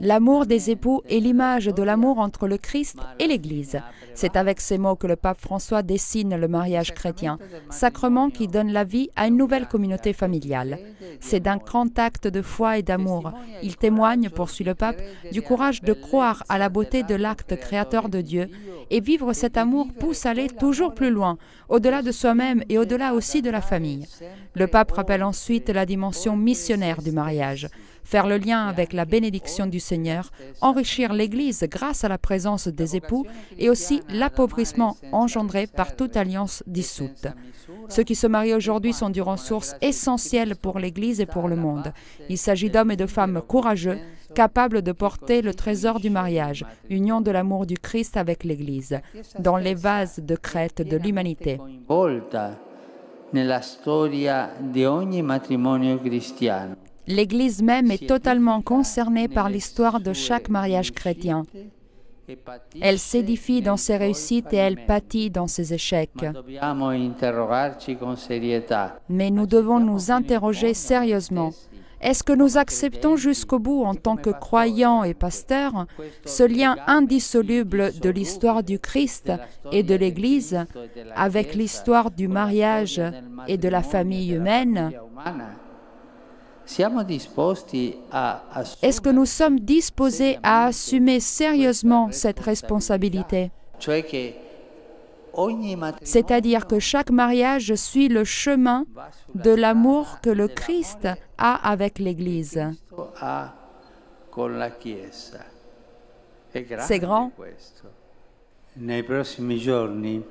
L'amour des époux est l'image de l'amour entre le Christ et l'Église. C'est avec ces mots que le pape François dessine le mariage chrétien, sacrement qui donne la vie à une nouvelle communauté familiale. C'est d'un grand acte de foi et d'amour. Il témoigne, poursuit le pape, du courage de croire à la beauté de l'acte créateur de Dieu, et vivre cet amour pousse à aller toujours plus loin, au-delà de soi-même et au-delà aussi de la famille. Le pape rappelle ensuite la dimension missionnaire du mariage. Faire le lien avec la bénédiction du Seigneur, enrichir l'Église grâce à la présence des époux et aussi l'appauvrissement engendré par toute alliance dissoute. Ceux qui se marient aujourd'hui sont d'une ressource essentielle pour l'Église et pour le monde. Il s'agit d'hommes et de femmes courageux, capables de porter le trésor du mariage, union de l'amour du Christ avec l'Église, dans les vases de crête de l'humanité. L'Église même est totalement concernée par l'histoire de chaque mariage chrétien. Elle s'édifie dans ses réussites et elle pâtit dans ses échecs. Mais nous devons nous interroger sérieusement. Est-ce que nous acceptons jusqu'au bout, en tant que croyants et pasteurs, ce lien indissoluble de l'histoire du Christ et de l'Église avec l'histoire du mariage et de la famille humaine ? Est-ce que nous sommes disposés à assumer sérieusement cette responsabilité? C'est-à-dire que chaque mariage suit le chemin de l'amour que le Christ a avec l'Église. C'est grand. Nei prossimi giorni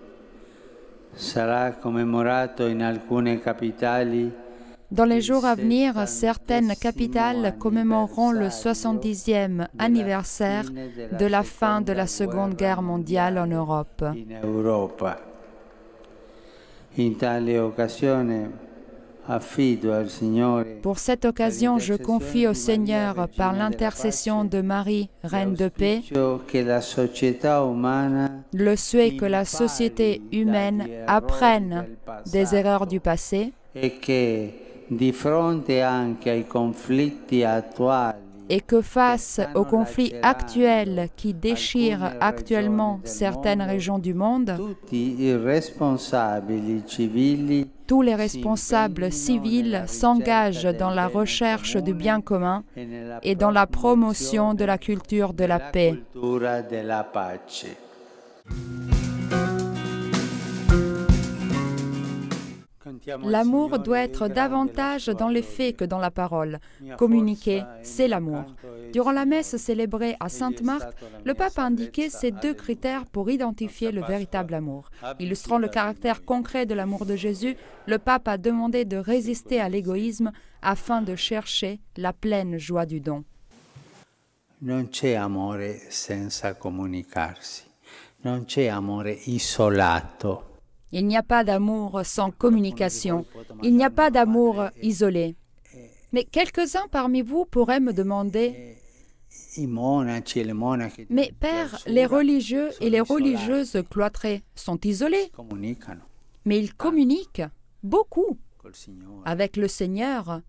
sarà commemorato in alcune capitali. Dans les jours à venir, certaines capitales commémoreront le 70e anniversaire de la fin de la Seconde Guerre mondiale en Europe. Pour cette occasion, je confie au Seigneur, par l'intercession de Marie, Reine de paix, le souhait que la société humaine apprenne des erreurs du passé et que face aux conflits actuels qui déchirent actuellement certaines régions du monde, tous les responsables civils s'engagent dans la recherche du bien commun et dans la promotion de la culture de la paix. L'amour doit être davantage dans les faits que dans la parole. Communiquer, c'est l'amour. Durant la messe célébrée à Sainte-Marthe, le pape a indiqué ces deux critères pour identifier le véritable amour. Illustrant le caractère concret de l'amour de Jésus, le pape a demandé de résister à l'égoïsme afin de chercher la pleine joie du don. Non c'è amore senza comunicarsi. Non c'è amore isolato. Il n'y a pas d'amour sans communication. Il n'y a pas d'amour isolé. Mais quelques-uns parmi vous pourraient me demander « Mais Père, les religieux et les religieuses cloîtrées sont isolés. Mais ils communiquent beaucoup avec le Seigneur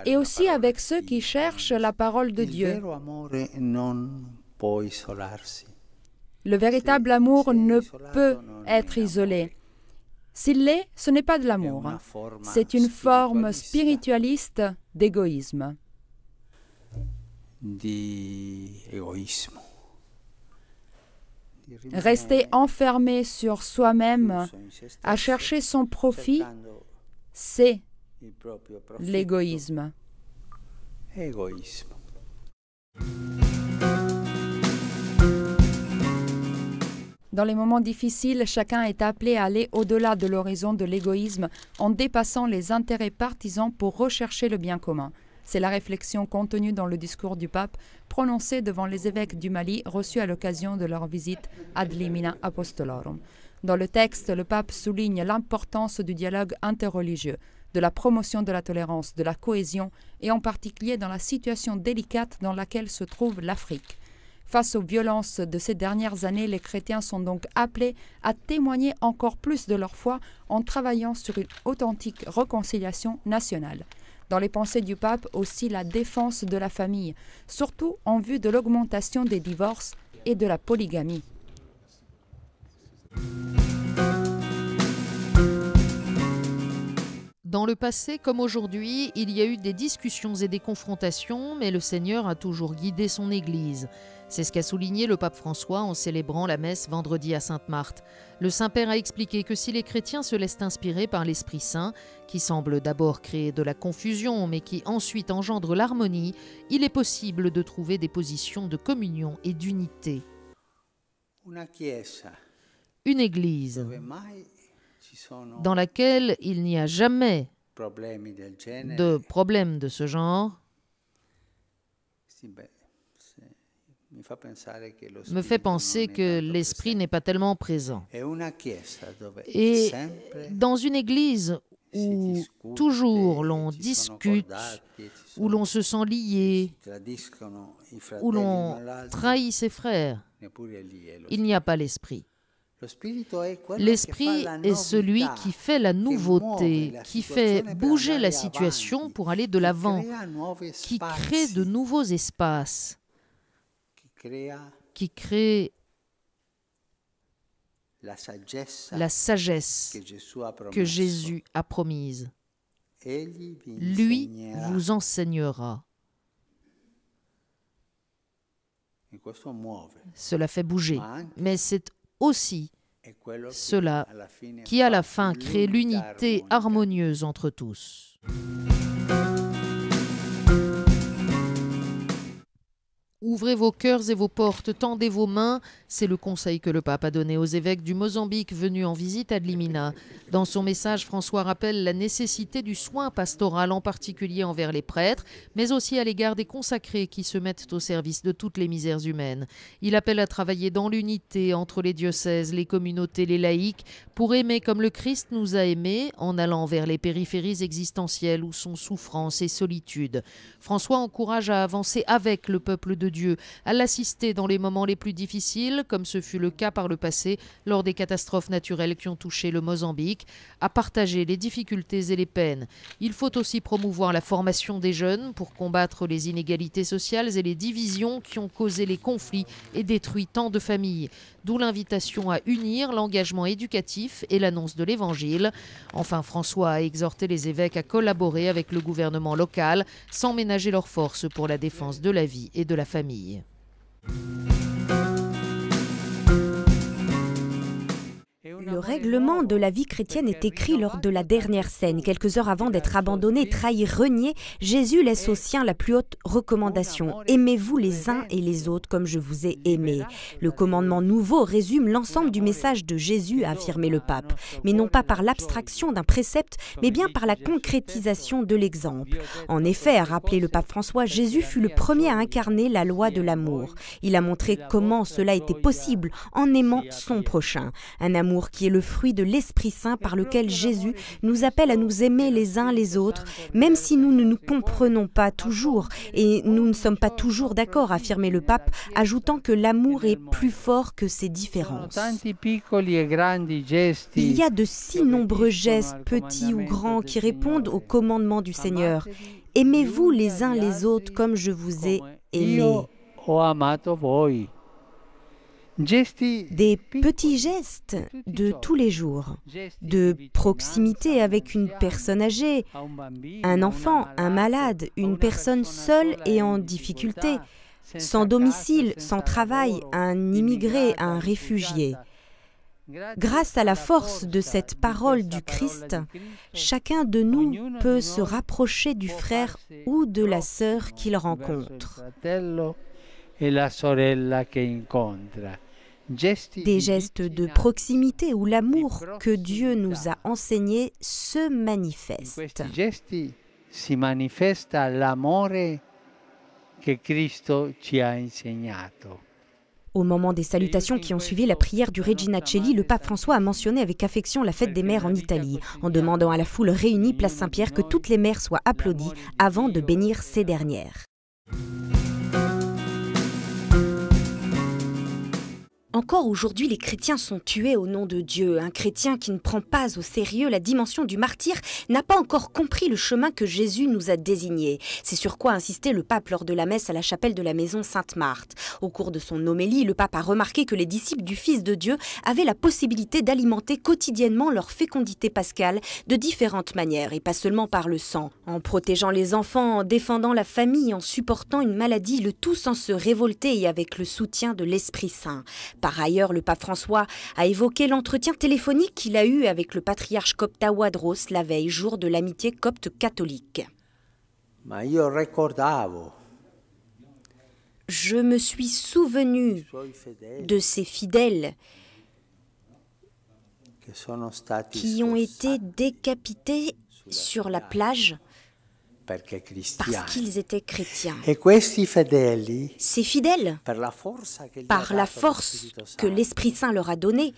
et aussi avec ceux qui cherchent la parole de Dieu. » Le véritable amour ne peut être isolé. S'il l'est, ce n'est pas de l'amour. C'est une forme spiritualiste d'égoïsme. Rester enfermé sur soi-même, à chercher son profit, c'est l'égoïsme. Dans les moments difficiles, chacun est appelé à aller au-delà de l'horizon de l'égoïsme en dépassant les intérêts partisans pour rechercher le bien commun. C'est la réflexion contenue dans le discours du pape prononcé devant les évêques du Mali reçus à l'occasion de leur visite ad limina apostolorum. Dans le texte, le pape souligne l'importance du dialogue interreligieux, de la promotion de la tolérance, de la cohésion et en particulier dans la situation délicate dans laquelle se trouve l'Afrique. Face aux violences de ces dernières années, les chrétiens sont donc appelés à témoigner encore plus de leur foi en travaillant sur une authentique réconciliation nationale. Dans les pensées du pape aussi la défense de la famille, surtout en vue de l'augmentation des divorces et de la polygamie. Dans le passé comme aujourd'hui, il y a eu des discussions et des confrontations, mais le Seigneur a toujours guidé son Église. C'est ce qu'a souligné le pape François en célébrant la messe vendredi à Sainte-Marthe. Le Saint-Père a expliqué que si les chrétiens se laissent inspirer par l'Esprit Saint, qui semble d'abord créer de la confusion, mais qui ensuite engendre l'harmonie, il est possible de trouver des positions de communion et d'unité. Une Église dans laquelle il n'y a jamais de problème de ce genre me fait penser que l'esprit n'est pas tellement présent. Et dans une église où toujours l'on discute, où l'on se sent lié, où l'on trahit ses frères, il n'y a pas l'esprit. L'esprit est celui qui fait la nouveauté, qui fait bouger la situation pour aller de l'avant, qui crée de nouveaux espaces, qui crée la sagesse que Jésus a promise. Lui vous enseignera. Cela fait bouger, mais c'est aussi cela qui à la fin crée l'unité harmonieuse entre tous. Ouvrez vos cœurs et vos portes, tendez vos mains, c'est le conseil que le pape a donné aux évêques du Mozambique venus en visite à Dlimina. Dans son message, François rappelle la nécessité du soin pastoral, en particulier envers les prêtres, mais aussi à l'égard des consacrés qui se mettent au service de toutes les misères humaines. Il appelle à travailler dans l'unité entre les diocèses, les communautés, les laïcs, pour aimer comme le Christ nous a aimés, en allant vers les périphéries existentielles où sont souffrance et solitude. François encourage à avancer avec le peuple de Dieu, à l'assister dans les moments les plus difficiles, comme ce fut le cas par le passé lors des catastrophes naturelles qui ont touché le Mozambique, à partager les difficultés et les peines. Il faut aussi promouvoir la formation des jeunes pour combattre les inégalités sociales et les divisions qui ont causé les conflits et détruit tant de familles. D'où l'invitation à unir l'engagement éducatif et l'annonce de l'Évangile. Enfin, François a exhorté les évêques à collaborer avec le gouvernement local sans ménager leurs forces pour la défense de la vie et de la famille. Le règlement de la vie chrétienne est écrit lors de la dernière scène. Quelques heures avant d'être abandonné, trahi, renié, Jésus laisse aux siens la plus haute recommandation. Aimez-vous les uns et les autres comme je vous ai aimés. Le commandement nouveau résume l'ensemble du message de Jésus, a affirmé le pape. Mais non pas par l'abstraction d'un précepte, mais bien par la concrétisation de l'exemple. En effet, a rappelé le pape François, Jésus fut le premier à incarner la loi de l'amour. Il a montré comment cela était possible en aimant son prochain. Un amour qui est le fruit de l'Esprit Saint par lequel Jésus nous appelle à nous aimer les uns les autres, même si nous ne nous comprenons pas toujours et nous ne sommes pas toujours d'accord, affirmait le pape, ajoutant que l'amour est plus fort que ces différences. Il y a de si nombreux gestes, petits ou grands, qui répondent au commandement du Seigneur. Aimez-vous les uns les autres comme je vous ai aimés. Des petits gestes de tous les jours, de proximité avec une personne âgée, un enfant, un malade, une personne seule et en difficulté, sans domicile, sans travail, un immigré, un réfugié. Grâce à la force de cette parole du Christ, chacun de nous peut se rapprocher du frère ou de la sœur qu'il rencontre. Des gestes de proximité où l'amour que Dieu nous a enseigné se manifeste. Au moment des salutations qui ont suivi la prière du Regina Coeli, le pape François a mentionné avec affection la fête des mères en Italie, en demandant à la foule réunie place Saint-Pierre que toutes les mères soient applaudies avant de bénir ces dernières. Encore aujourd'hui, les chrétiens sont tués au nom de Dieu. Un chrétien qui ne prend pas au sérieux la dimension du martyr n'a pas encore compris le chemin que Jésus nous a désigné. C'est sur quoi insistait le pape lors de la messe à la chapelle de la maison Sainte-Marthe. Au cours de son homélie, le pape a remarqué que les disciples du Fils de Dieu avaient la possibilité d'alimenter quotidiennement leur fécondité pascale de différentes manières, et pas seulement par le sang. En protégeant les enfants, en défendant la famille, en supportant une maladie, le tout sans se révolter et avec le soutien de l'Esprit Saint. Par ailleurs, le pape François a évoqué l'entretien téléphonique qu'il a eu avec le patriarche copte Tawadros la veille, jour de l'amitié copte catholique. Je me suis souvenu de ces fidèles qui ont été décapités sur la plage parce qu'ils étaient chrétiens. Ces fidèles, par la force que l'Esprit Saint leur a donnée,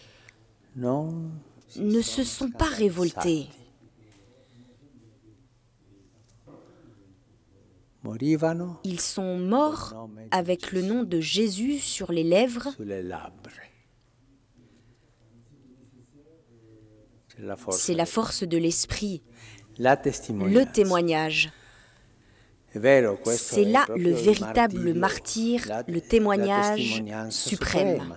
ne se sont pas révoltés. Ils sont morts avec le nom de Jésus sur les lèvres. C'est la force de l'esprit, le témoignage. C'est là le véritable martyre, le témoignage suprême.